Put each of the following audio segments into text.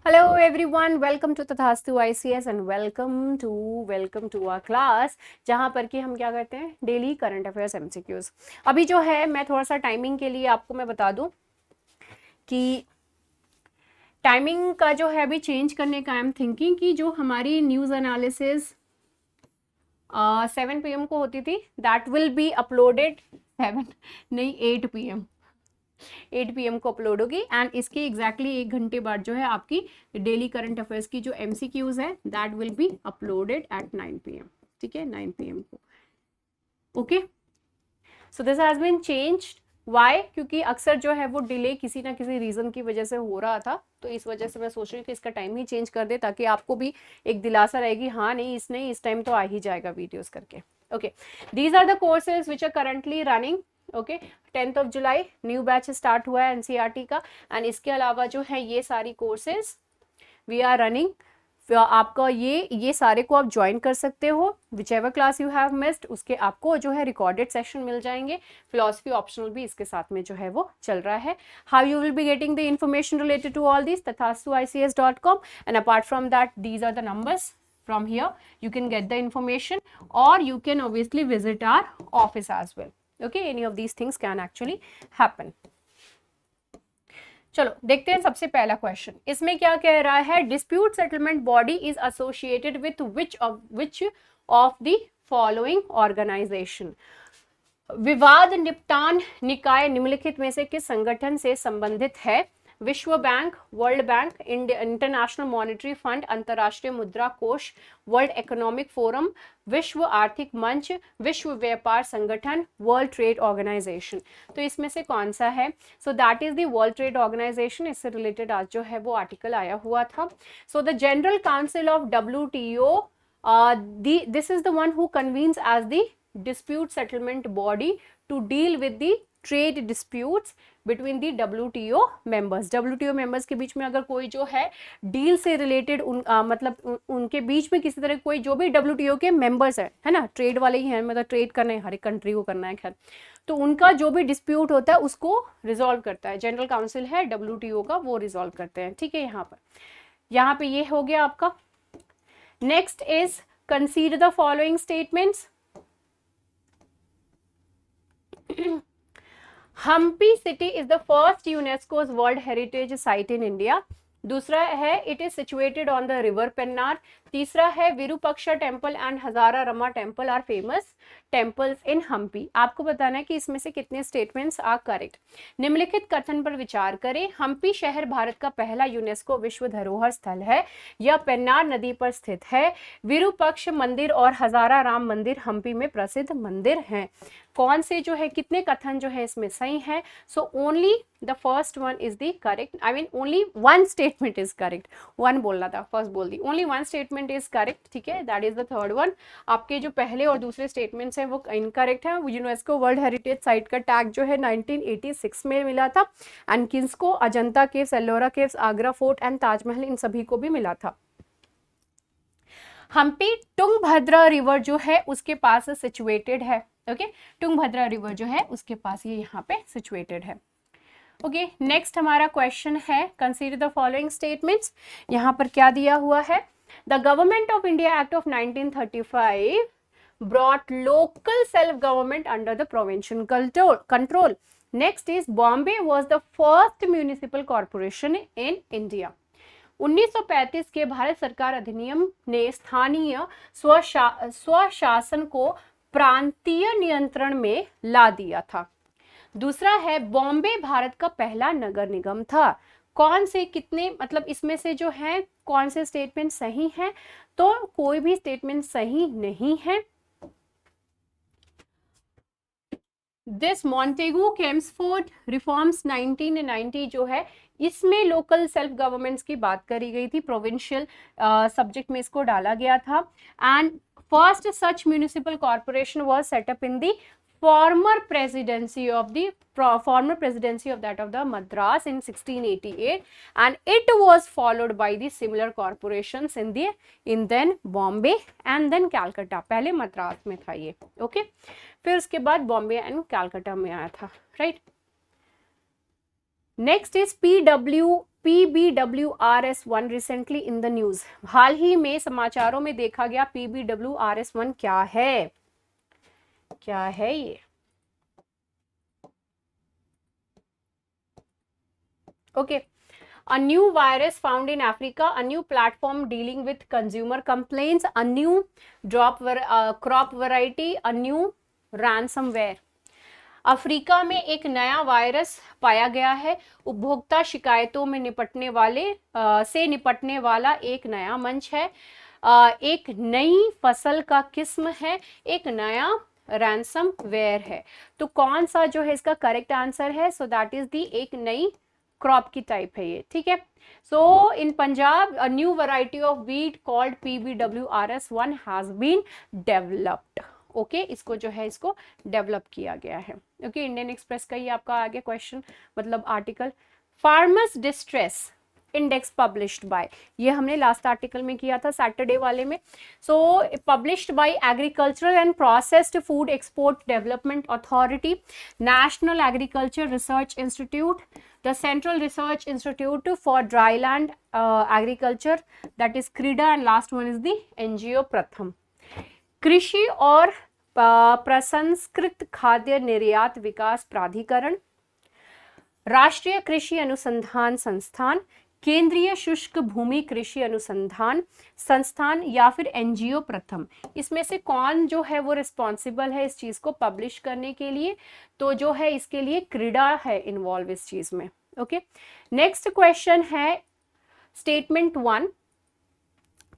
Hello everyone, welcome to तथास्तु ICS and welcome to our class जहाँ पर कि हम क्या करते हैं डेली करंट अफेयर्स MCQs। अभी जो है मैं थोड़ा सा टाइमिंग के लिए आपको मैं बता दूं कि टाइमिंग का जो है अभी चेंज करने का आई एम थिंकिंग कि जो हमारी न्यूज़ एनालिसिस 7 PM को होती थी दैट विल बी अपलोडेड 7 नहीं 8 PM 8 PM को अपलोड होगी एंड इसके एग्जैक्टली 1 घंटे बाद जो है आपकी डेली करंट अफेयर्स की जो MCQs है that will be uploaded at 9 PM। ठीक है, 9 PM को। Okay, so this has been changed. Why? क्योंकि अक्सर जो है वो डिले किसी ना किसी रीजन की वजह से हो रहा था, तो इस वजह से मैं सोच रही हूँ कि इसका टाइम ही चेंज कर दे ताकि आपको भी एक दिलासा रहेगी, हाँ नहीं इसने इस टाइम तो आ ही जाएगा वीडियोस करके। Okay, these are the courses which are currently running. Okay, 10th of July new batch start हुआ है NCERT का एंड इसके अलावा जो है ये सारी कोर्सेज वी आर रनिंग। आपका ये सारे को आप ज्वाइन कर सकते हो, which ever class you have missed उसके आपको जो है रिकॉर्डेड सेशन मिल जाएंगे। फिलोसफी ऑप्शनल भी इसके साथ में जो है वो चल रहा है। How you will be getting the information related to all this, tathastuics.com, and apart from that these are the numbers. From here you can get the information or you can obviously visit our office as well. Okay, any of these things can actually happen. चलो देखते हैं सबसे पहला question. इसमें क्या कह रहा है, dispute settlement body is associated with which of the following organisation. विवाद निपटान निकाय निम्नलिखित में से किस संगठन से संबंधित है? विश्व bank, world bank, international monetary fund, अंतर्राष्ट्रीय मुद्रा कोष, वर्ल्ड इकोनॉमिक फोरम, विश्व आर्थिक मंच, विश्व व्यापार संगठन, वर्ल्ड ट्रेड ऑर्गेनाइजेशन। तो इसमें से कौन सा है? So that is the World Trade Organization. इससे रिलेटेड आज जो है वो आर्टिकल आया हुआ था। So the General Council of WTO, this is the one who convenes as the dispute settlement body to deal with the trade disputes between the WTO members। WTO members के बीच में अगर कोई जो है डील से रिलेटेड मतलब उनके बीच में किसी तरह कोई जो भी WTO के मेंबर्स है ना, ट्रेड वाले ही हैं, मतलब ट्रेड करना है, हर एक कंट्री को करना है, खैर तो उनका जो भी डिस्प्यूट होता है उसको रिजॉल्व करता है। जनरल काउंसिल है WTO का, वो रिजॉल्व करते हैं। ठीक है, यहाँ पे ये हो गया आपका। Next is consider the following statements. Hampi city is the first UNESCO's world heritage site in India. दूसरा है it is situated on the river Pennar. तीसरा है Virupaksha temple and Hazara Rama temple are famous temples in Hampi. आपको बताना है कि इसमें से कितने स्टेटमेंट्स आर करेक्ट। निम्नलिखित कथन पर विचार करें। हम्पी शहर भारत का पहला यूनेस्को विश्व धरोहर स्थल है। यह पेन्नार नदी पर स्थित है। विरूपक्ष मंदिर और हजारा राम मंदिर हम्पी में प्रसिद्ध मंदिर हैं। कौन से जो है कितने कथन जो है इसमें सही है? So only the first one is the correct, I mean only one statement is correct. One बोलना था, फर्स्ट बोल दी, only one statement is correct. ठीक है, that is the third one. आपके जो पहले और दूसरे स्टेटमेंट्स हैं वो इनकरेक्ट है। यूनेस्को वर्ल्ड हेरिटेज साइट का टैग जो है 1986 में मिला था एंड किसको? Ajanta caves, Ellora caves, Agra fort and Taj Mahal, इन सभी को भी मिला था। हम्पी तुंगभद्रा रिवर जो है उसके पास सिचुएटेड है। ओके, तुंगभद्रा रिवर जो है उसके पास ये यहाँ पे सिचुएटेड है। ओके, नेक्स्ट हमारा क्वेश्चन है कंसीडर द फॉलोइंग स्टेटमेंट्स। यहाँ पर क्या दिया हुआ है? The government of India act of 1935 brought local self government under the provincial control. Next is Bombay was the first municipal corporation in India. 1935 के भारत सरकार अधिनियम ने स्थानीय स्वशासन को प्रांतीय नियंत्रण में ला दिया था। दूसरा है बॉम्बे भारत का पहला नगर निगम था। कौन से कितने मतलब इसमें से जो है कौन से स्टेटमेंट सही हैं? तो कोई भी स्टेटमेंट सही नहीं है। दिस मॉन्टेगू केम्सफोर्ड रिफॉर्म्स 1990 जो है इसमें लोकल सेल्फ गवर्नमेंट्स की बात करी गई थी, प्रोविंशियल सब्जेक्ट में इसको डाला गया था। And first such municipal corporation was set up in the former presidency of that of the Madras in 1688 and it was followed by the similar corporations in then Bombay and then Calcutta। पहले मद्रास में था ये, okay, फिर उसके बाद Bombay and Calcutta में आया था, right. Next is PBWRS1 recently in the news. हाल ही में समाचारों में देखा गया PBWRS1 क्या है? क्या है ये? Okay, a new virus found in Africa, a new platform dealing with consumer complaints, a new crop variety, a new ransomware। Africa में एक नया वायरस पाया गया है, उपभोक्ता शिकायतों में निपटने वाला एक नया मंच है, एक नई फसल का किस्म है, एक नया रैंसम वेयर है। तो कौन सा जो है इसका करेक्ट आंसर है? सो दैट इज दी एक नई क्रॉप की टाइप है ये, ठीक है। So in Punjab a new variety of wheat called PBWRS1 has been developed. Okay, इसको जो है इसको डेवलप किया गया है। ओके, इंडियन एक्सप्रेस का ही आपका आ गया क्वेश्चन, मतलब article. Farmers distress index published by, ये हमने लास्ट आर्टिकल में किया था सैटरडे वाले में। So published by agricultural and processed food export development authority, national agriculture research institute, the central research institute for dryland agriculture, that is CRIDA, and last one is the NGO Pratham. कृषि और प्रसंस्कृत खाद्य निर्यात विकास प्राधिकरण, राष्ट्रीय कृषि अनुसंधान संस्थान, केंद्रीय शुष्क भूमि कृषि अनुसंधान संस्थान, या फिर NGO प्रथम। इसमें से कौन जो है वो रिस्पॉन्सिबल है इस चीज को पब्लिश करने के लिए? तो जो है इसके लिए क्रीडा है इन्वॉल्व इस चीज में। ओके, नेक्स्ट क्वेश्चन है statement 1,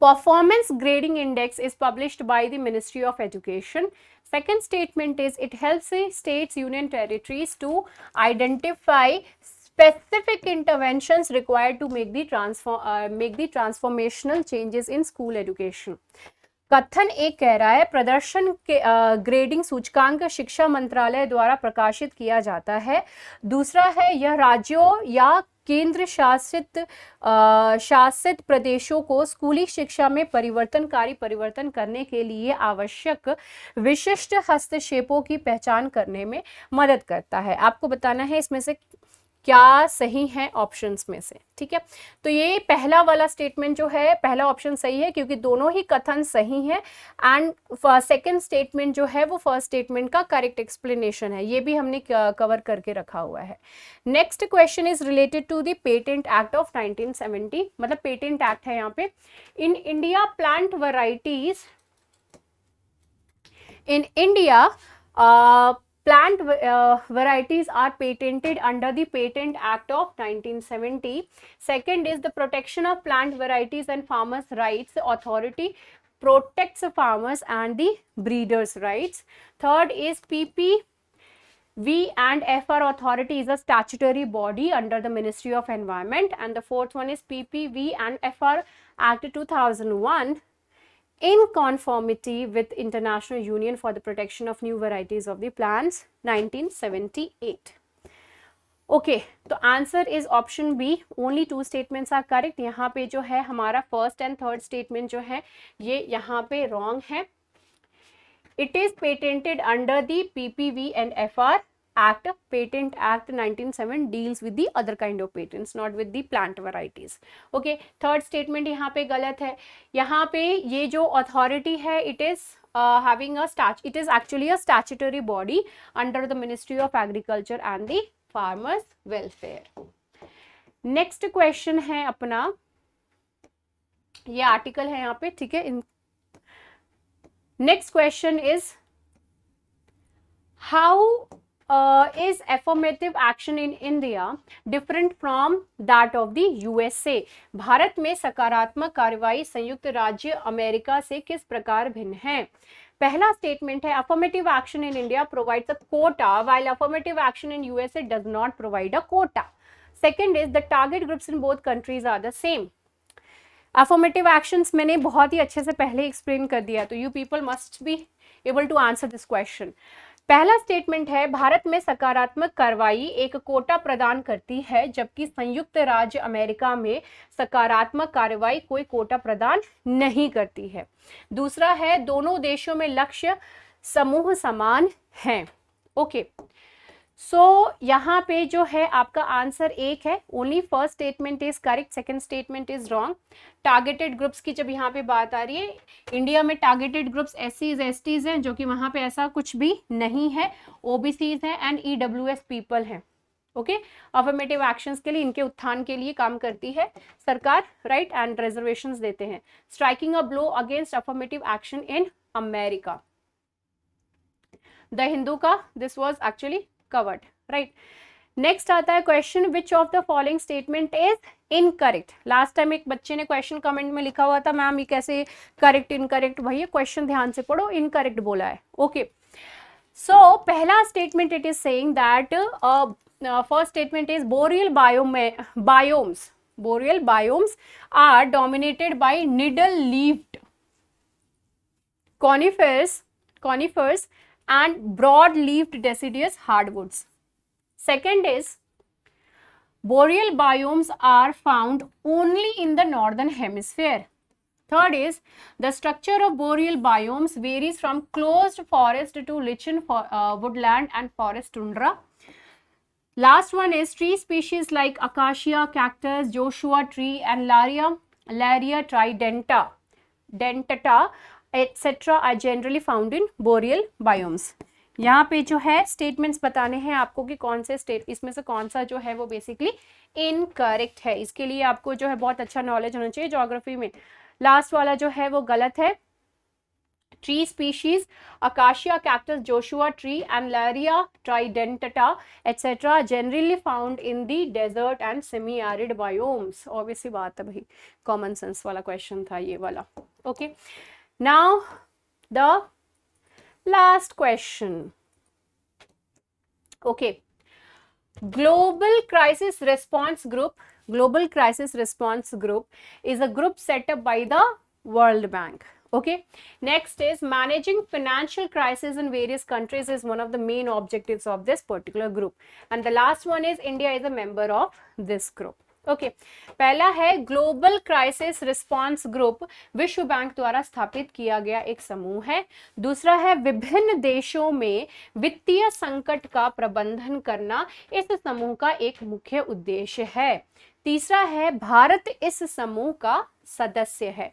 performance grading index is published by the Ministry of Education. Second statement is it helps the states, union territories to identify specific interventions required to make the transformational changes in school education. कथन एक कह रहा है प्रदर्शन के grading सूचकांक शिक्षा मंत्रालय द्वारा प्रकाशित किया जाता है। दूसरा है यह राज्यों या केंद्र शासित प्रदेशों को स्कूली शिक्षा में परिवर्तन करने के लिए आवश्यक विशिष्ट हस्तक्षेपों की पहचान करने में मदद करता है। आपको बताना है इसमें से क्या सही है ऑप्शंस में से, ठीक है। तो ये पहला वाला स्टेटमेंट जो है, पहला ऑप्शन सही है क्योंकि दोनों ही कथन सही है, एंड सेकंड स्टेटमेंट जो है वो फर्स्ट स्टेटमेंट का करेक्ट एक्सप्लेनेशन है, ये भी हमने कवर करके रखा हुआ है। Next question is related to the patent act of 1970, मतलब पेटेंट एक्ट है यहाँ पे। In India plant varieties, in India plant varieties are patented under the Patent Act of 1970. Second is the Protection of Plant Varieties and Farmers' Rights Authority protects farmers and the breeders' rights. Third is PPV and FR Authority is a statutory body under the Ministry of Environment. And the fourth one is PPV and FR Act 2001 in conformity with International Union for the Protection of New Varieties of the Plants 1978. Okay, तो answer is option B, only 2 statements are correct. यहाँ पे जो है हमारा first and third statement जो है ये यहाँ पे रॉन्ग है। It is patented under the PPV and FR Act. Patent Act 1907 deals with the other kind of patents, not with the plant varieties. Okay, third statement यहाँ पे गलत है। यहाँ पे ये जो authority है, it is it is actually a statutory body under the Ministry of Agriculture and the Farmers Welfare. Next question है अपना, ये आर्टिकल है यहाँ पे, ठीक है। Next question is how is affirmative action in India different from that of the USA? Bharat में सकारात्मक कार्रवाई संयुक्त राज्य अमेरिका से किस प्रकार भिन्न है? पहला स्टेटमेंट है affirmative action in India provides a quota while affirmative action in USA does not provide a quota. Second is the target groups in both countries are the same. affirmative actions मैंने बहुत ही अच्छे से पहले explain कर दिया, तो you people must be able to answer this question. पहला statement है भारत में सकारात्मक कार्रवाई एक कोटा प्रदान करती है, जबकि संयुक्त राज्य अमेरिका में सकारात्मक कार्रवाई कोई कोटा प्रदान नहीं करती है। दूसरा है दोनों देशों में लक्ष्य समूह समान हैं। ओके, सो यहाँ पे जो है आपका आंसर एक है, only first statement is correct, second statement is wrong. Targeted groups की जब यहाँ पे बात आ रही है, इंडिया में टारगेटेड ग्रुप्स एससीज एसटीज हैं, जो कि वहाँ पे ऐसा कुछ भी नहीं है, ओबीसीज हैं एंड ईडब्ल्यूएस पीपल हैं। ओके, अफर्मेटिव एक्शंस के लिए, इनके उत्थान के लिए काम करती है सरकार, राइट, एंड रिजर्वेशंस देते हैं। Striking a blow against affirmative action in America, the Hindu का this was actually covered, right. Next आता है question, which of the following statement is incorrect. Last time एक बच्चे ने क्वेश्चन कमेंट में लिखा हुआ था, मैम ये कैसे करेक्ट इनकरेक्ट, भैया क्वेश्चन ध्यान से पढ़ो, इनकरेक्ट बोला है। ओके, सो पहला statement it is saying that first statement is boreal biomes are dominated by needle leaved conifers and broad leaved deciduous hardwoods. Second is boreal biomes are found only in the northern hemisphere. Third is the structure of boreal biomes varies from closed forest to lichen woodland and forest tundra. Last one is tree species like acacia, cactus, Joshua tree and Laria tridentata etc. are generally found in boreal biomes. यहाँ पे जो है statements बताने हैं आपको कि कौन से इसमें से कौन सा जो है वो बेसिकली इनकरेक्ट है। इसके लिए आपको जो है बहुत अच्छा नॉलेज होना चाहिए ज्योग्राफी में। लास्ट वाला जो है वो गलत है। Tree species acacia, cactus, Joshua tree and Larrea tridentata etcetera generally found in the desert and semi arid biomes. Obviously बात है भाई, कॉमन सेंस वाला क्वेश्चन था ये वाला। Okay, now the last question. Okay, global crisis response group is a group set up by the World Bank. Okay, next is managing financial crisis in various countries is one of the main objectives of this particular group, and the last one is India is a member of this group. Okay, पहला है global crisis response group, विश्व bank द्वारा स्थापित किया गया एक समूह है। दूसरा है विभिन्न देशों में वित्तीय संकट का प्रबंधन करना, इस समूह का एक मुख्य उद्देश्य है। तीसरा है भारत इस समूह का सदस्य है।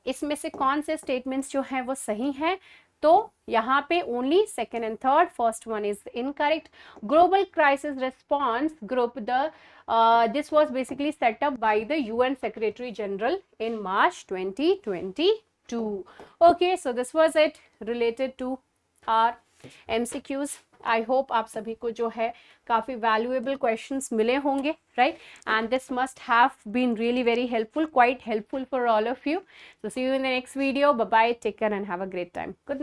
इसमें से कौन से स्टेटमेंट्स जो हैं वो सही हैं? तो यहाँ पे only second and third, first one is incorrect. Global crisis response group this was basically set up by the UN Secretary General in March 2022. Okay, so this was it related to our MCQs. I hope आप सभी को जो है काफी valuable questions मिले होंगे, right? And this must have been really very helpful, quite helpful for all of you. So see you in the next video. Bye bye, take care and have a great time. Good night.